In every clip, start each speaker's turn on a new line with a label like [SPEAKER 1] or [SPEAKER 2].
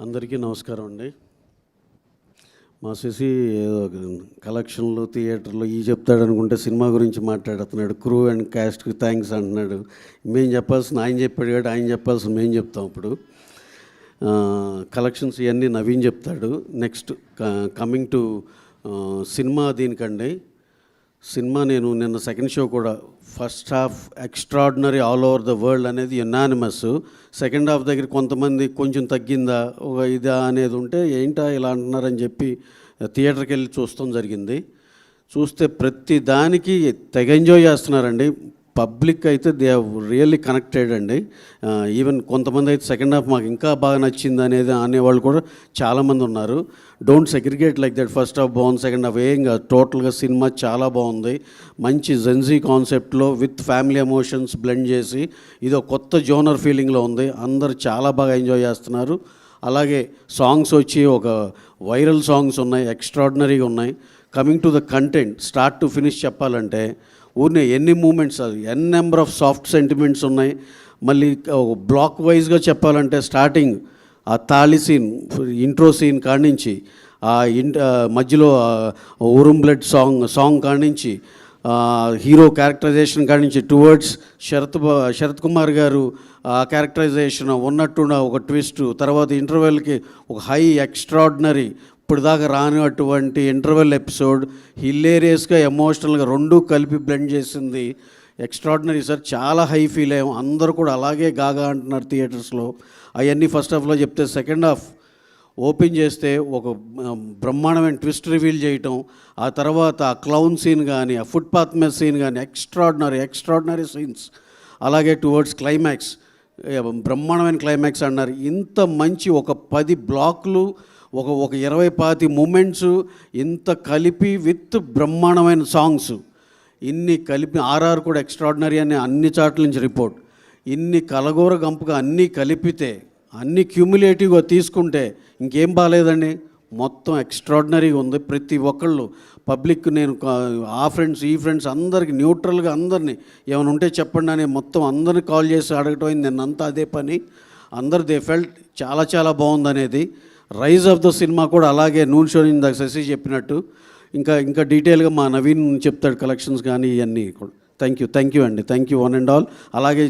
[SPEAKER 1] అందరికీ నమస్కారం అండి. మా శశి ఏదో కలెక్షన్లు థియేటర్లు ఈ చెప్తాడు అనుకుంటే సినిమా గురించి మాట్లాడుతున్నాడు. క్రూ అండ్ క్యాస్ట్కి థ్యాంక్స్ అంటున్నాడు. మేము చెప్పాల్సిన ఆయన చెప్పాడు కాబట్టి ఆయన చెప్పాల్సిన మేము చెప్తాం. ఇప్పుడు కలెక్షన్స్ ఇవన్నీ నవీన్ చెప్తాడు. నెక్స్ట్ కమింగ్ టు సినిమా దీనికండి. సినిమా నేను నిన్న సెకండ్ షో కూడా first half extraordinary all over the world అనేది యునానిమస్. సెకండ్ హాఫ్ దగ్గర కొంతమంది కొంచెం తగ్గిందా ఒక ఇదా అనేది ఉంటే ఏంటా ఇలా అంటున్నారని చెప్పి థియేటర్కి వెళ్ళి చూస్తాం జరిగింది. చూస్తే ప్రతి దానికి తెగ ఎంజాయ్ చేస్తున్నారండి. పబ్లిక్ అయితే దే హ్యావ్ రియల్లీ కనెక్టెడ్ అండి. ఈవెన్ కొంతమంది అయితే సెకండ్ హాఫ్ మాకు ఇంకా బాగా నచ్చింది అనేది అనేవాళ్ళు కూడా చాలామంది ఉన్నారు. Don't segregate like that. First half బాగుంది, సెకండ్ హాఫ్ ఏం కాదు. టోటల్గా సినిమా చాలా బాగుంది. మంచి జెన్జీ కాన్సెప్ట్లో విత్ ఫ్యామిలీ ఎమోషన్స్ బ్లెండ్ చేసి ఇది ఒక కొత్త జోనర్ ఫీలింగ్లో ఉంది. అందరు చాలా బాగా ఎంజాయ్ చేస్తున్నారు. అలాగే సాంగ్స్ వచ్చి ఒక వైరల్ సాంగ్స్ ఉన్నాయి, ఎక్స్ట్రాడినరీగా ఉన్నాయి. Coming to the content start to finish చెప్పాలంటే ఊరినే ఎన్ని మూమెంట్స్ అది నెంబర్ ఆఫ్ సాఫ్ట్ సెంటిమెంట్స్ ఉన్నాయి. మళ్ళీ బ్లాక్ వైజ్గా చెప్పాలంటే స్టార్టింగ్ ఆ తాళి సీన్, ఇంట్రో సీన్ కానించి మధ్యలో ఉరుం బ్లడ్ సాంగ్ కానించి హీరో క్యారెక్టరైజేషన్ కానించి టువర్డ్స్ శరత్ కుమార్ గారు ఆ క్యారెక్టరైజేషన్ ఉన్నట్టున్న ఒక ట్విస్ట్, తర్వాత ఇంటర్వెల్కి ఒక హై ఎక్స్ట్రాడినరీ ఇప్పుడు దాకా రానిటువంటి ఇంటర్వెల్ ఎపిసోడ్ హిలేరియస్గా ఎమోషనల్గా రెండూ కలిపి బ్లెండ్ చేసింది. Extraordinary sir. చాలా హై ఫీల్ అయ్యాం. అందరూ కూడా అలాగే గాగా అంటున్నారు థియేటర్స్లో. అవన్నీ ఫస్ట్ హాఫ్లో చెప్తే సెకండ్ హాఫ్ ఓపెన్ చేస్తే ఒక బ్రహ్మాండమైన ట్విస్ట్ రివీల్ చేయటం, ఆ తర్వాత ఆ క్లౌన్ సీన్ కానీ ఆ ఫుట్పాత్ మీద సీన్ కానీ ఎక్స్ట్రాడినరీ సీన్స్. అలాగే టువర్డ్స్ క్లైమాక్స్ బ్రహ్మాండమైన క్లైమాక్స్ అన్నారు. ఇంత మంచి ఒక 10 బ్లాక్లు ఒక 20-25 మూమెంట్స్ ఇంత కలిపి విత్ బ్రహ్మాండమైన సాంగ్స్ ఇన్ని కలిపి ఆర్ఆర్ కూడా ఎక్స్ట్రాడినరీ అని అన్ని చాట్ల నుంచి రిపోర్ట్. ఇన్ని కలగూర గంపుగా అన్నీ కలిపితే అన్ని క్యూములేటివ్గా తీసుకుంటే ఇంకేం బాగాలేదండి. మొత్తం ఎక్స్ట్రాడినరీగా ఉంది. ప్రతి ఒక్కళ్ళు పబ్లిక్ నేను ఆ ఫ్రెండ్స్ ఈ ఫ్రెండ్స్ అందరికి న్యూట్రల్గా అందరినీ ఏమైనా ఉంటే చెప్పండి అని మొత్తం అందరినీ కాల్ చేసి అడగటం అయింది. నిన్నంతా అదే పని. అందరు దే ఫెల్ట్ చాలా బాగుంది అనేది. రైజ్ ఆఫ్ ద సినిమా కూడా అలాగే నూన్ షో ఇందాక శశి చెప్పినట్టు ఇంకా డీటెయిల్గా మా నవీన్ చెప్తాడు కలెక్షన్స్ కానీ ఇవన్నీ కూడా. థ్యాంక్ యూ అండి. Thank you one and all. అలాగే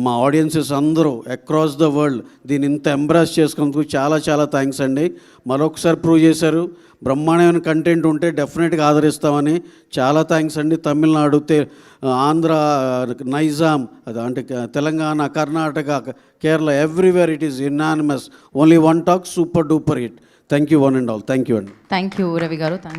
[SPEAKER 1] మా ఆడియన్సెస్ అందరూ అక్రాస్ ద వరల్డ్ దీన్ని ఇంత ఎంబ్రాస్ చేసుకున్నందుకు చాలా థ్యాంక్స్ అండి. మరొకసారి ప్రూవ్ చేశారు. బ్రహ్మాండమైన కంటెంట్ ఉంటే డెఫినెట్గా ఆదరిస్తామని. చాలా థ్యాంక్స్ అండి. తమిళనాడు, ఆంధ్ర, నైజాం, అంటే Telangana, Karnataka, Kerala, everywhere it is unanimous. Only one talk, super duper hit. Thank you one and all. Thank you అండి.
[SPEAKER 2] థ్యాంక్ యూ రవి గారు.